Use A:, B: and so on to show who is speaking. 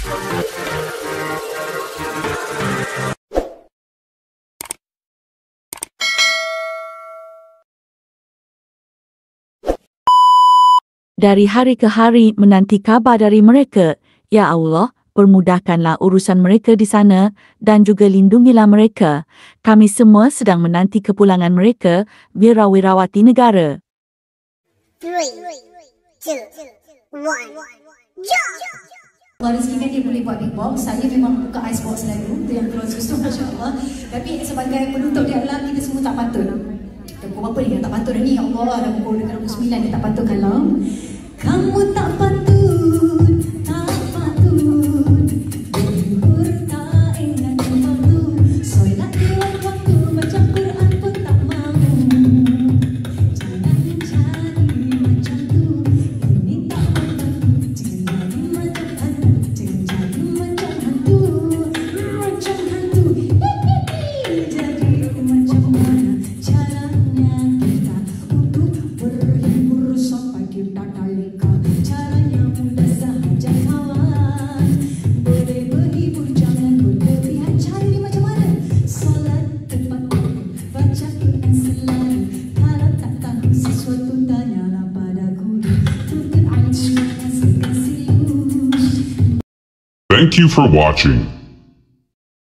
A: Dari hari ke hari menanti kabar dari mereka. Ya Allah, permudahkanlah urusan mereka di sana dan juga lindungilah mereka. Kami semua sedang menanti kepulangan mereka, wirawirawati negara.
B: 3, 2, 1, jump!
C: Allah rezekikan dia boleh buat big box. Saya memang buka ice box selalu. Itu yang close tu, Masya Allah. Tapi sebagai penutup dia adalah kita semua tak patut. Pukul berapa ni? Tak patut dah ni. Ya Allah, dah pukul 9 dia tak patut kalau kamu tak patut, tak patut. Berhibur tak enak malu. Solat lewat waktu, baca Quran pun tak mahu. Jangan jadi macam tu. Ini tak membantu. Jangan jadi macam hantu. Jangan jadi macam hantu. Macam hantu. Jadi macam mana caranya kita untuk berhibur sampai kita tak leka. Caranya mudah sahaja kawan. Boleh berhibur jangan berlebihan. Caranya macam mana? Solat tepat waktu, baca Quran selalu. Kalau tak tahu sesuatu tanyalah pada guru. Tuntut ilmu yang sekasilu.
D: Thank you for watching.